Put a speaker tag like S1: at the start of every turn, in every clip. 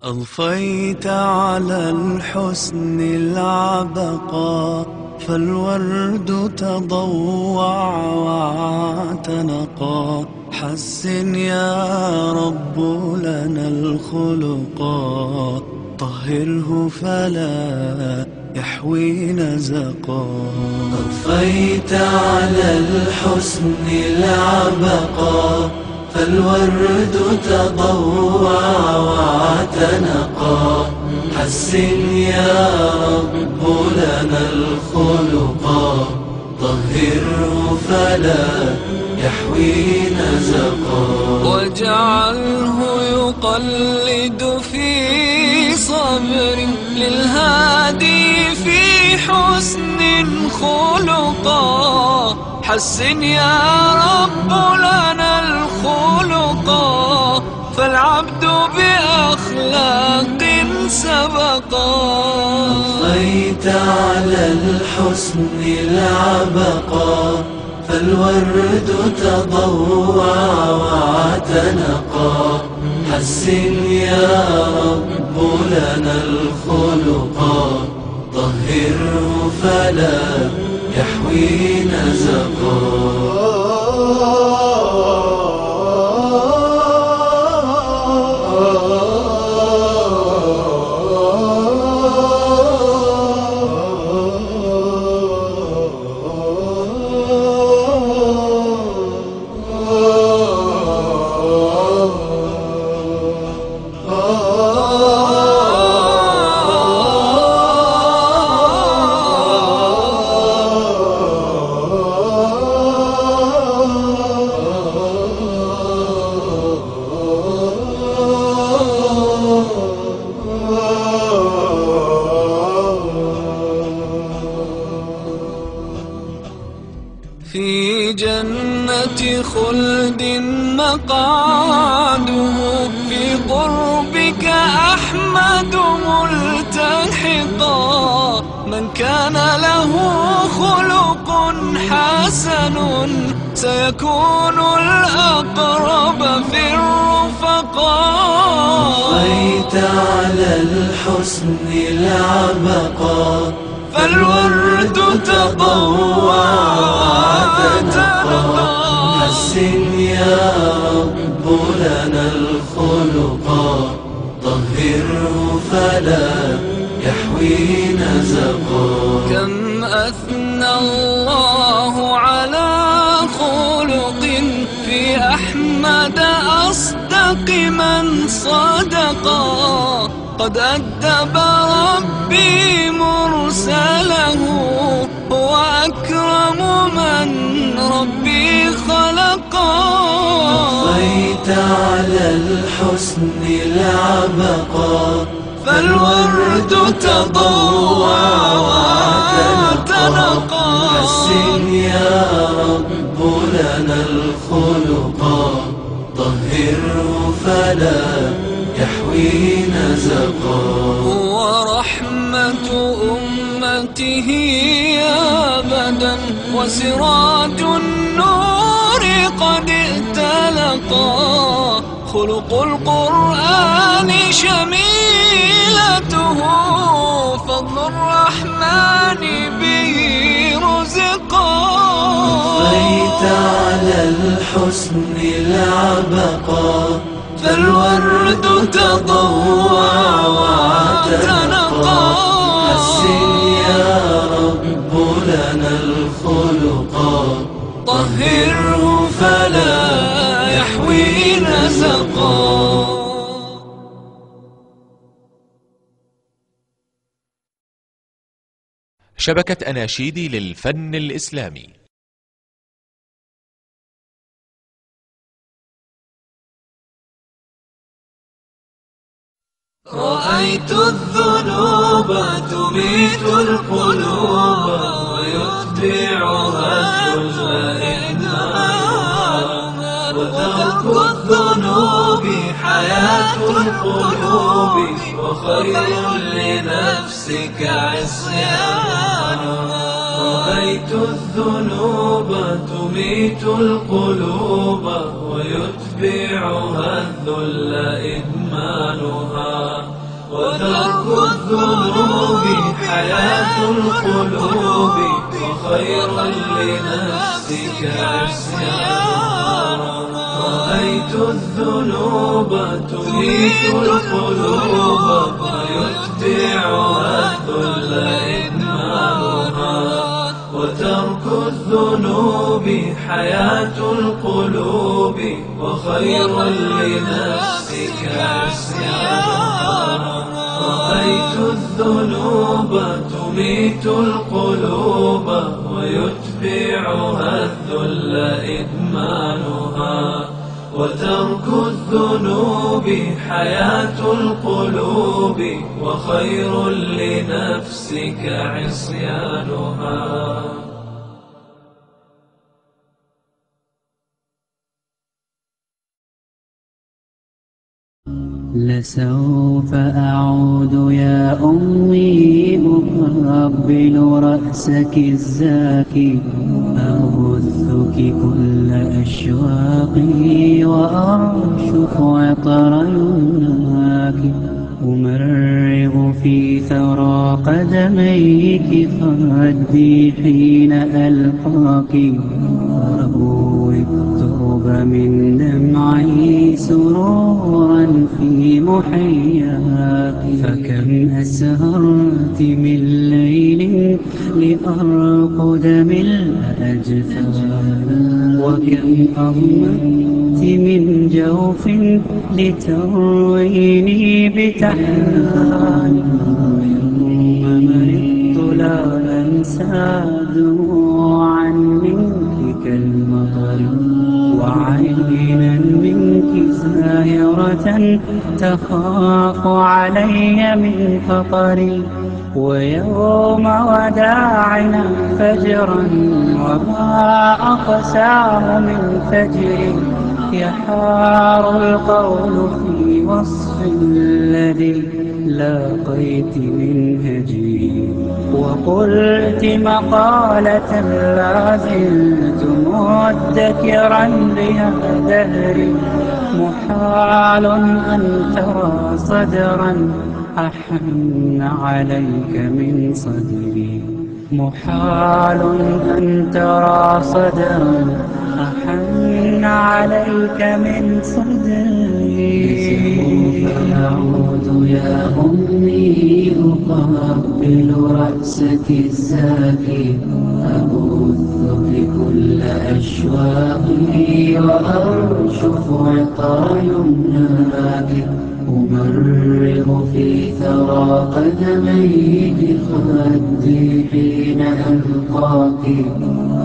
S1: أضفيت على الحسن العبقى، فالورد تضوع واعتنقا. حسن يا رب لنا الخلقا، طهره فلا يحوي نزقا. أضفيت على الحسن العبقى، فالورد تضوع واعتنقا. حسن يا رب لنا الخلقا، طهره فلا يحوي نزقا. واجعله يقلد في صبر للهادي في حسن خلقا. حسن يا رب لنا الخلقا، فالعبد بأخلاق سبقا. أضفيت على الحسن العبقا، فالورد تضوع واعتنقا. حسن يا رب لنا الخلقا، طهره فلا يحوي نزقا. في جنة خلد مقعده، في قربك أحمد ملتحقا. من كان له خلق حسن، سيكون الأقرب في الرفقاء. أضفيت على الحسن العبقا، فالورد تضوع واعتنقا. حسن يا رب لنا الخلقا، طهره فلا يحوي نزقا. كم أثنى الله على خلق، في أحمد أصدق من صدقا. قد أدب ربي مرسله، هو أكرم من ربي خلقا. أضفيت على الحسن العبقا، فالورد تضوع واعتنقا. حسن يا رب لنا الخلقا، طهره فلا يحوي نزقا. ورحمة أمته أبدا، وسراج النور قد ائتلقا. خلق القرآن شميلته، فضل الرحمن به رزقا. أضفيت على الحسن العبقا، فالورد تضوع واعتنقا. حسن يا رب لنا الخلقا، طهره فلا يحوي نزقا.
S2: شبكة أناشيد للفن الإسلامي.
S1: رأيت الذنوب تميت القلوب، ويتبعها الإنهار. وترك الذنوب حياة القلوب، وخير لنفسك عصيانها. رأيت الذنوب تميت القلوب، ويتبعها الذل إدمانها. الذنوب حياة القلوب وخيرا لنفسك عصيانها رأيت الذنوب تميت القلوب ويتبعها الذل إدمانها وترك الذنوب حياة القلوب وخيرا لنفسك عصيانها رأيت الذنوب تميت القلوب ويتبعها الذل إدمانها وترك الذنوب حياة القلوب وخير لنفسك عصيانها.
S3: لسوف أعود يا أمي أقبل رأسك الزاكي أبثك كل أشواقي وأرشف عطر يمناك أمرغ في ثرى قدميك خدي حين ألقاك أروي الترب من دمعي سرورا في محياك فكم أسهرت من ليل لأرقد ملء أجفان وكم أضمت من جوف لترويني بتحنان يوم مرضت لا أنسى دموعا منك كالمطر وعينا منك زاهرة تخاف علي من فقري ويوم وداعنا فجرا وما أقساه من فجر يحار القول في وصف الذي لاقيت من هجري وقلت مقالة لا زلت مدكرا بها دهري محال أن ترى صدرا أحن عليك من صدري محال أن ترى صدرا أحن عليك من صدري سوف أعود يا أمي أقبل رأسك الزاكي أبثك كل أشواقي وأرشف عطر يمناك أمرغ في ثرى قدميك خدي حين ألقاك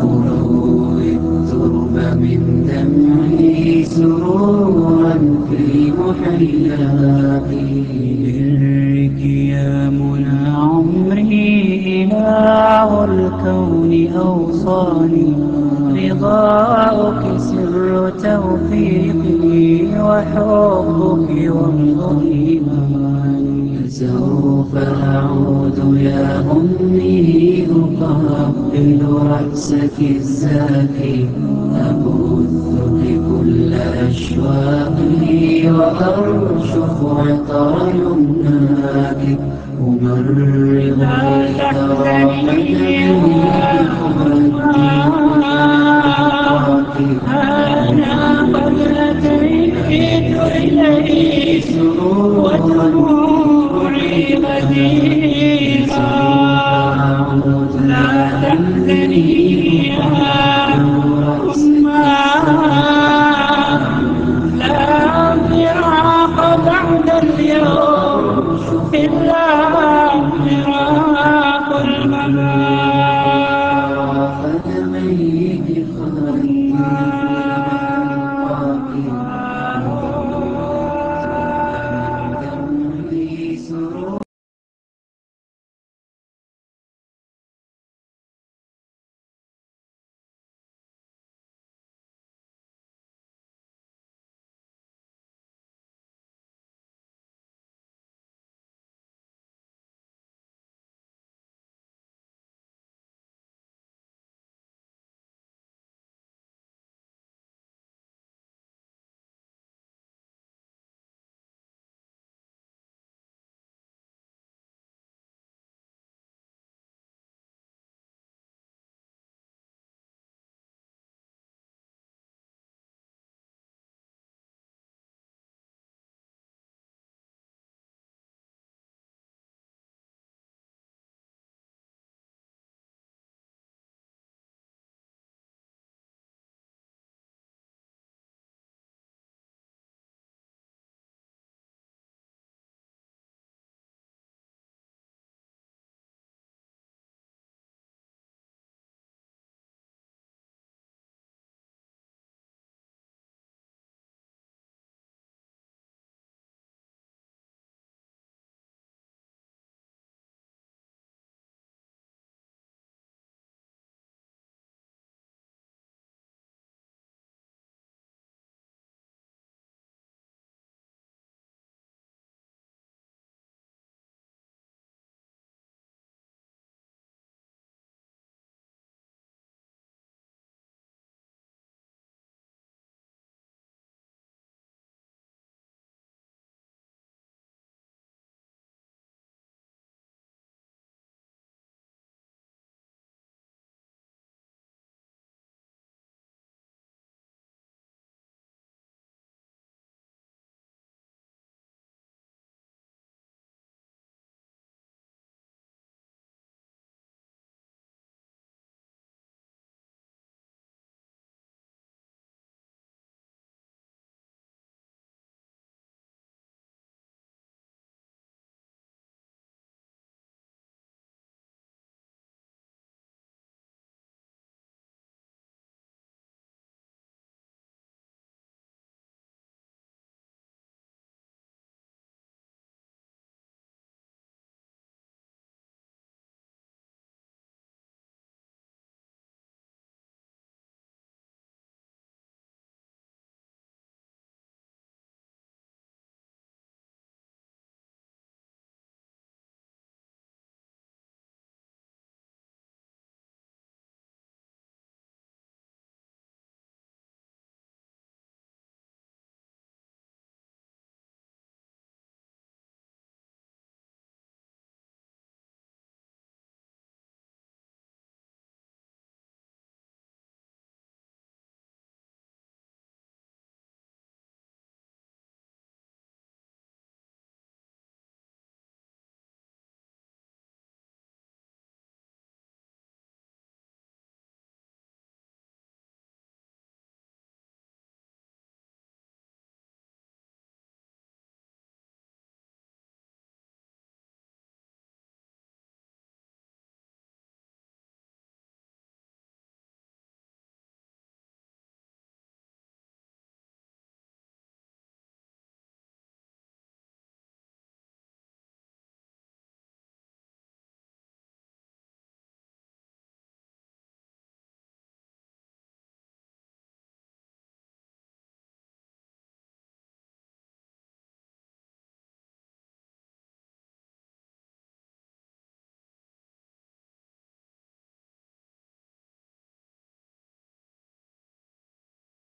S3: أروي الترب من دمعي سرورا في محياك برك يا منى عمري إله الكون أوصاني رضاؤك سر توفيقي وحبك وانضيماني سوف أعود يا أمي أقبل رأسك الزاكي أبثك كل أشواقي وأرشف عطر يمناك أمرغ أنا قبلتك إليك ودموعي غديرا لا تحزني يا أمّا لا فراق بعد اليوم إلا